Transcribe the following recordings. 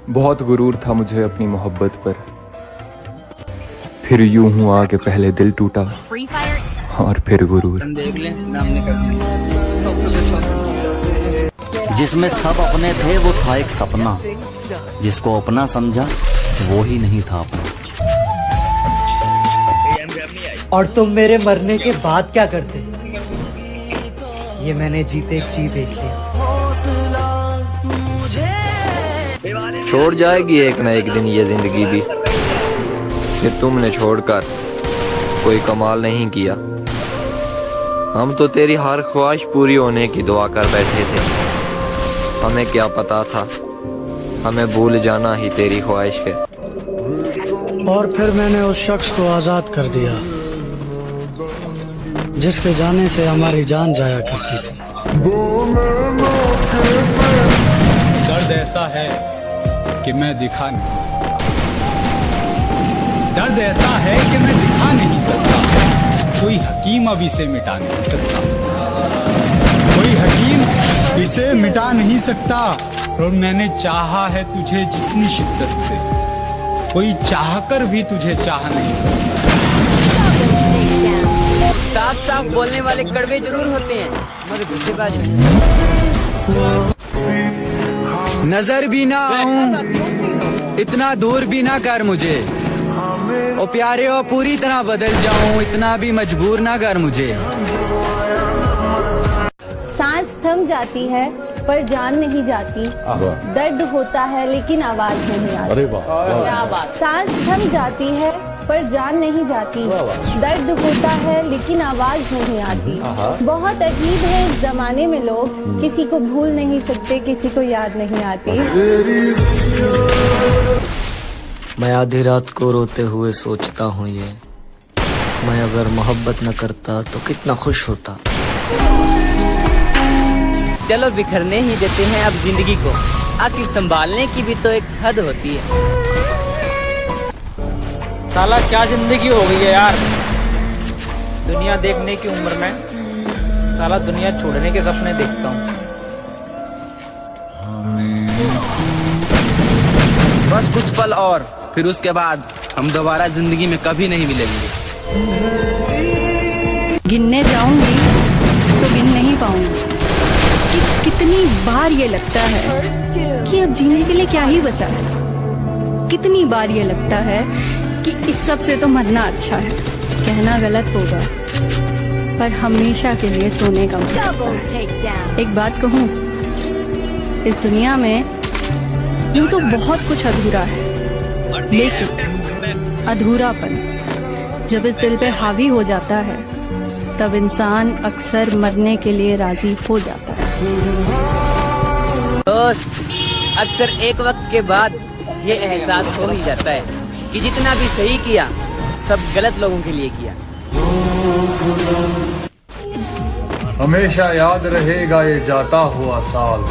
बहुत गुरूर था मुझे अपनी मोहब्बत पर, फिर यूं हुआ कि पहले दिल टूटा और फिर गुरूर। जिसमें सब अपने थे वो था एक सपना, जिसको अपना समझा वो ही नहीं था अपना। और तुम मेरे मरने के बाद क्या करते? ये मैंने जीते जी देख लिया। छोड़ जाएगी एक ना एक दिन ये जिंदगी भी, कि तुमने छोड़कर कोई कमाल नहीं किया। हम तो तेरी हर ख्वाहिश पूरी होने की दुआ कर बैठे थे, हमें क्या पता था हमें भूल जाना ही तेरी ख्वाहिश है। और फिर मैंने उस शख्स को आजाद कर दिया जिसके जाने से हमारी जान जाया करती थी। दर्द ऐसा है कि मैं दिखा नहीं सकता, दर्द ऐसा है कि मैं दिखा नहीं सकता। कोई हकीम अब इसे मिटा नहीं सकता, कोई हकीम इसे मिटा नहीं सकता। और मैंने चाहा है तुझे जितनी शिद्दत से, कोई चाहकर भी तुझे चाह नहीं सकता। साफ साफ बोलने वाले कड़वे जरूर होते हैं, मगर गुस्सेबाज नजर भी ना आऊं, इतना दूर भी ना कर मुझे। ओ प्यारे ओ पूरी तरह बदल जाऊं, इतना भी मजबूर ना कर मुझे। सांस थम जाती है पर जान नहीं जाती, दर्द होता है लेकिन आवाज नहीं आती। अरे वाह, सांस थम जाती है पर जान नहीं जाती, दर्द होता है लेकिन आवाज नहीं आती। बहुत अजीब है इस जमाने में लोग, किसी को भूल नहीं सकते, किसी को याद नहीं आती। मैं आधी रात को रोते हुए सोचता हूँ ये, मैं अगर मोहब्बत न करता तो कितना खुश होता। चलो बिखरने ही देते हैं अब जिंदगी को, आखिर संभालने की भी तो एक हद होती है। साला क्या जिंदगी हो गई है यार, दुनिया देखने की उम्र में साला दुनिया छोड़ने के सपने देखता हूँ। बस कुछ पल और, फिर उसके बाद हम दोबारा जिंदगी में कभी नहीं मिलेंगे। गिनने जाऊंगी तो गिन नहीं पाऊंगी। कितनी बार ये लगता है कि अब जीने के लिए क्या ही बचा है। कितनी बार ये लगता है कि इस सब से तो मरना अच्छा है। कहना गलत होगा पर हमेशा के लिए सोने का मजा है। एक बात कहूँ, इस दुनिया में यूं तो बहुत कुछ अधूरा है, लेकिन अधूरापन जब इस दिल पे हावी हो जाता है तब इंसान अक्सर मरने के लिए राजी हो जाता है। दोस्त, अक्सर एक वक्त के बाद ये एहसास हो ही जाता है कि जितना भी सही किया सब गलत लोगों के लिए किया। हमेशा याद रहेगा ये जाता हुआ साल,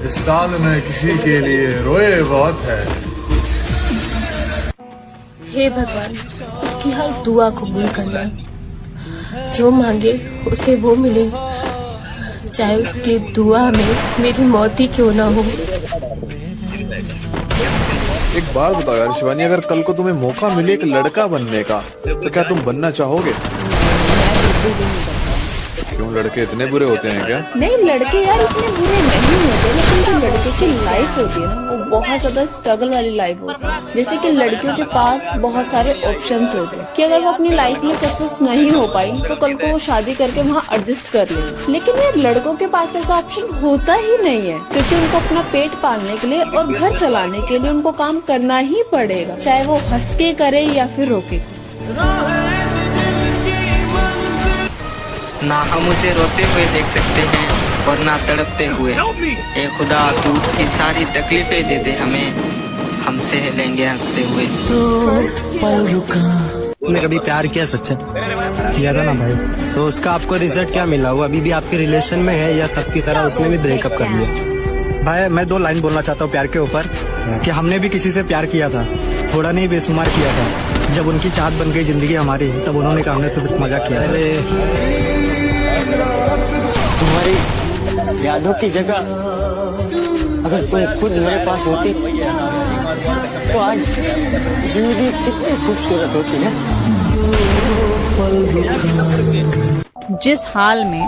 इस साल में किसी के लिए रोए बहुत है। हे भगवान, उसकी हर दुआ कबूल करना, जो मांगे उसे वो मिले, चाहे उसकी दुआ में मेरी मौत ही क्यों ना हो। एक बात बताओ यार शिवानी, अगर कल को तुम्हें मौका मिले एक लड़का बनने का तो क्या तुम बनना चाहोगे? क्यों, लड़के इतने बुरे होते हैं क्या? नहीं, लड़के यार इतने बुरे नहीं होते, लेकिन जो लड़के की लाइफ होती है ना, वो बहुत ज्यादा स्ट्रगल वाली लाइफ होती है। जैसे कि लड़कियों के पास बहुत सारे ऑप्शंस होते हैं कि अगर वो अपनी लाइफ में सक्सेस नहीं हो पाई तो कल को वो शादी करके वहाँ एडजस्ट कर लेंगे। लेकिन यार लड़कों के पास ऐसा ऑप्शन होता ही नहीं है, क्योंकि उनको अपना पेट पालने के लिए और घर चलाने के लिए उनको काम करना ही पड़ेगा, चाहे वो हंस के करे या फिर रोके। ना हम उसे रोते हुए देख सकते हैं और ना तड़पते हुए। ए खुदा, तू उसकी सारी तकलीफें दे दे हमें, हम सह लेंगे हंसते हुए। तुमने कभी प्यार किया सच्चा? किया था ना भाई, तो उसका आपको रिजल्ट क्या मिला? वो अभी भी आपके रिलेशन में है या सबकी तरह उसने भी ब्रेकअप कर लिया? भाई मैं 2 लाइन बोलना चाहता हूँ प्यार के ऊपर, कि हमने भी किसी से प्यार किया था, थोड़ा नहीं बेशुमार किया था। जब उनकी चाहत बन गई जिंदगी हमारी, तब उन्होंने कहा हमने तो सिर्फ मजाक किया। तुम्हारी यादों की जगह अगर तुम खुद मेरे पास होती तो आज जिंदगी कितनी खूबसूरत होती है। जिस हाल में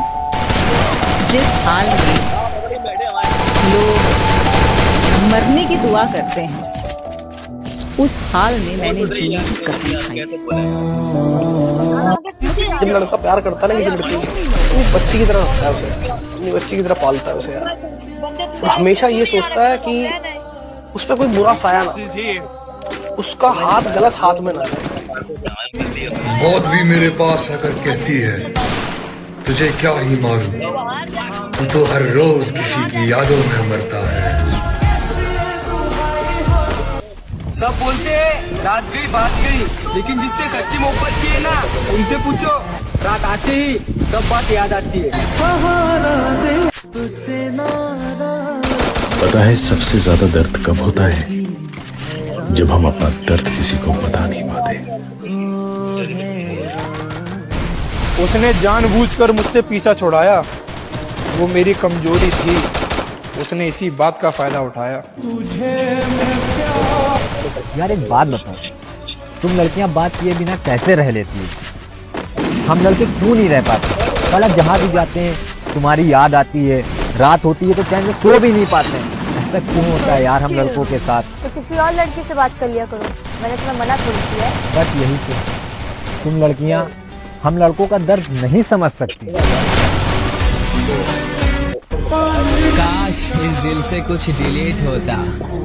लोग मरने की दुआ करते हैं, उस हाल में मैंने जीने की कसम खाई। जब लड़का प्यार करता है ना किसी लड़की को, वो बच्ची की तरह रखता है उसे, अपनी बच्ची की तरह पालता है उसे यार, और हमेशा ये सोचता है कि उस पर कोई बुरा साया ना, उसका हाथ गलत हाथ में ना जाए। मौत भी मेरे पास आकर कहती है तुझे क्या ही मालूम, तू तो हर रोज किसी की यादों में मरता है। सब बोलते हैं रात गई बात गई, लेकिन जिसने सच्ची मोहब्बत की है ना, उनसे पूछो, रात आते ही सब बात याद आती है। पता है सबसे ज्यादा दर्द कब होता है? जब हम अपना दर्द किसी को बता नहीं पाते। उसने जानबूझकर मुझसे पीछा छुड़ाया, वो मेरी कमजोरी थी, उसने इसी बात का फायदा उठाया। यार एक बात बताओ, तुम लड़कियां बात किए बिना कैसे रह लेती हो? हम लड़के क्यों नहीं रह पाते? साला जहाँ भी जाते हैं तुम्हारी याद आती है, रात होती है तो चैन से सो भी नहीं पाते हैं। ऐसा क्यों होता है यार हम लड़कों के साथ? तो किसी और लड़की से बात कर लिया करो, मैंने तुम्हें मना थोड़ी किया है। बस यही तो, तुम लड़कियां हम लड़कों का दर्द नहीं समझ सकती। काश इस दिल से कुछ डिलीट होता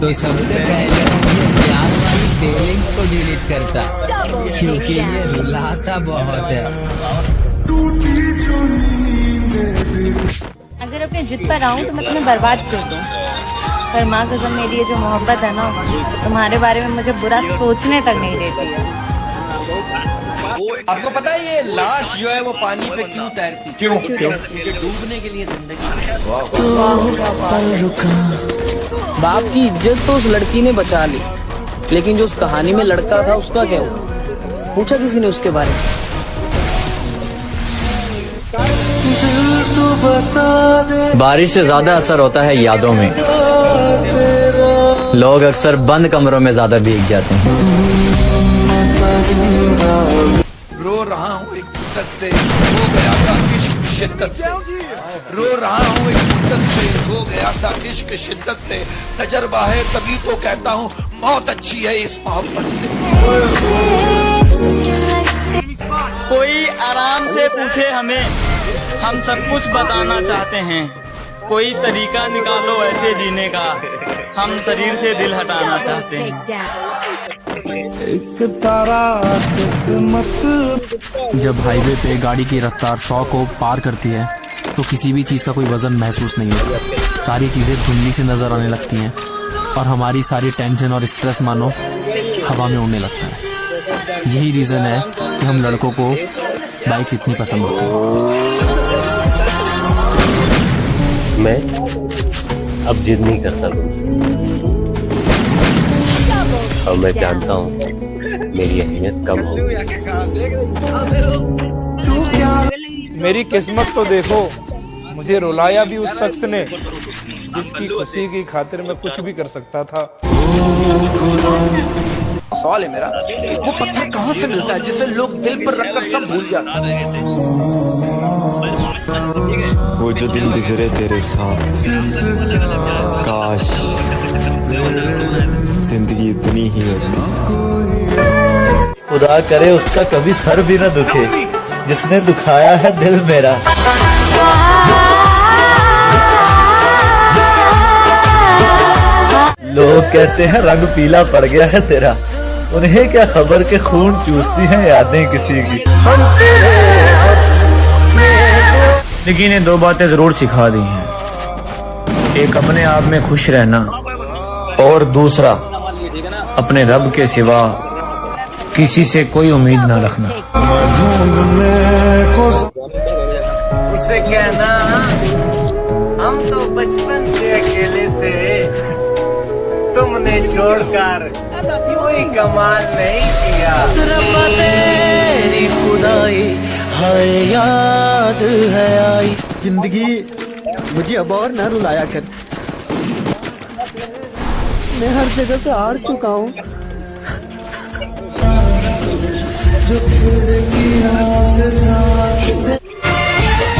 तो सबसे पहले ये प्यार वाली फीलिंग्स को डिलीट करता, क्योंकि ये रुलाता बहुत है। अगर अपने जिद पर आऊँ तो मैं तुम्हें बर्बाद कर दूँ, पर माँ कसम मेरी ये जो मोहब्बत है ना, तुम्हारे बारे में मुझे बुरा सोचने तक नहीं देती है। आपको पता है ये लाश जो है वो पानी पे क्यों तैरती? क्यों? क्योंकि डूबने के लिए जिंदगी। बाप की इज्जत तो उस लड़की ने बचा ली, लेकिन जो उस कहानी में लड़का था उसका क्या हुआ? पूछा किसी ने उसके बारे में? बारिश से ज्यादा असर होता है यादों में। लोग अक्सर बंद कमरों में ज्यादा भीग जाते हैं। रो रहा हूँ एक मुद्दत से, हो गया था इश्क शिद्दत से। रो रहा हूँ एक मुद्दत से, हो गया था इश्क शिद्दत से। तजर्बा है तभी तो कहता हूँ मौत अच्छी है इस मोहब्बत से। कोई आराम से पूछे हमें, हम सब कुछ बताना चाहते हैं। कोई तरीका निकालो ऐसे जीने का, हम शरीर से दिल हटाना चाहते हैं। एक तारा किस्मत। जब हाईवे पे गाड़ी की रफ्तार 100 को पार करती है तो किसी भी चीज का कोई वजन महसूस नहीं होता। सारी चीजें धुंधली से नजर आने लगती हैं और हमारी सारी टेंशन और स्ट्रेस मानो हवा में उड़ने लगता है। यही रीजन है कि हम लड़कों को बाइक्स इतनी पसंद होती है। मैं अब जिद नहीं करता तुमसे, और मैं जानता हूँ मेरी अहमियत कम हो गई। मेरी किस्मत तो देखो, मुझे रुलाया भी उस शख्स ने जिसकी खुशी की खातिर मैं कुछ भी कर सकता था। सवाल है मेरा, वो पत्थर कहाँ से मिलता है जिसे लोग दिल पर रखकर सब भूल जाते हैं? वो जो दिन गुजरे तेरे साथ, काश जिंदगी इतनी ही होती। खुदा करे उसका कभी सर भी न दुखे जिसने दुखाया है दिल मेरा। लोग कहते हैं रंग पीला पड़ गया है तेरा, उन्हें क्या खबर के खून चूसती हैं यादें किसी की। लेकिन ये दो बातें जरूर सिखा दी हैं, एक अपने आप में खुश रहना और दूसरा अपने रब के सिवा किसी से कोई उम्मीद ना रखना। उससे कहना हम तो बचपन से अकेले थे, तुमने छोड़कर कोई कमाल नहीं किया। रब्बा तेरी खुदाई हाय याद है आई। जिंदगी मुझे अब और न रुलाया कर, मैं हर जगह से हार चुका हूँ।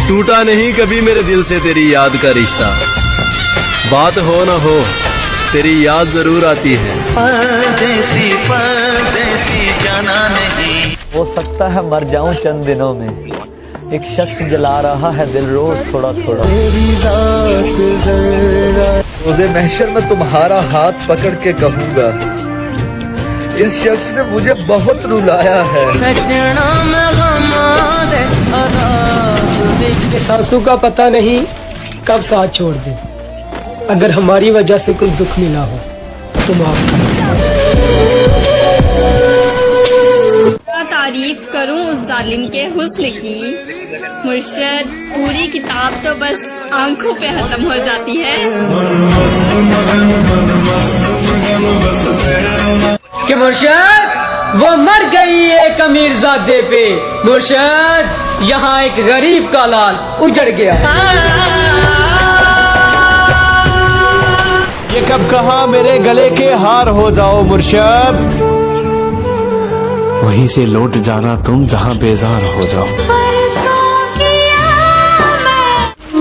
टूटा नहीं कभी मेरे दिल से तेरी याद का रिश्ता, बात हो ना हो तेरी याद जरूर आती है। परदेसी परदेसी जाना नहीं। हो सकता है मर जाऊं चंद दिनों में, एक शख्स जला रहा है दिल रोज थोड़ा थोड़ा। रोज़े महशर में तुम्हारा हाथ पकड़ के कहूँगा, इस शख्स ने मुझे बहुत रुलाया है। सासू का पता नहीं कब साथ छोड़ दे, अगर हमारी वजह से कोई दुख मिला हो तो माफ कर। तारीफ करूं उस जालिम के हुस्न की, मुर्शद पूरी किताब तो बस आंखों पे खत्म हो जाती है। कि मुर्शद वो मर गई एक अमीरजादे पे, मुर्शद यहाँ एक गरीब का लाल उजड़ गया। ये कब कहा मेरे गले के हार हो जाओ मुर्शद, वहीं से लौट जाना तुम जहां बेजार हो जाओ।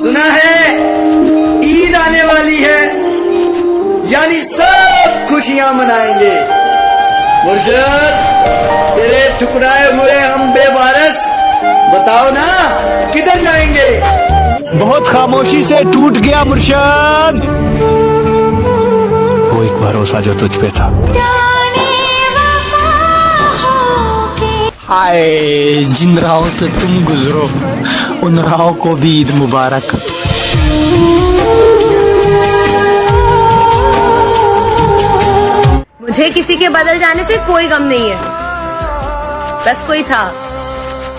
सुना है ईद आने वाली है, यानी सब खुशियां मनाएंगे। मुर्शद तेरे ठुकराए हुए हम बेवारस, बताओ ना किधर जाएंगे? बहुत खामोशी से टूट गया मुर्शद वो एक भरोसा जो तुझ पे था। हाय, जिन राहों से तुम गुजरो उन राहों को भी ईद मुबारक। मुझे किसी के बदल जाने से कोई गम नहीं है, बस कोई था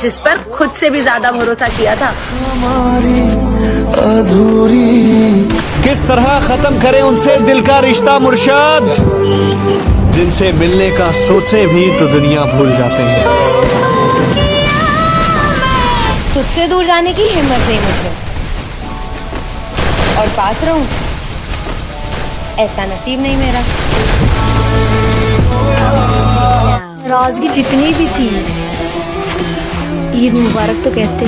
जिस पर खुद से भी ज्यादा भरोसा किया था। अधूरी किस तरह खत्म करें उनसे दिल का रिश्ता मुर्शद, जिनसे मिलने का सोचे भी तो दुनिया भूल जाते हैं। तुझसे दूर जाने की हिम्मत नहीं मुझे, और पास रहूं ऐसा नसीब नहीं मेरा। नाराजगी जितनी भी थी, ईद मुबारक तो कहते।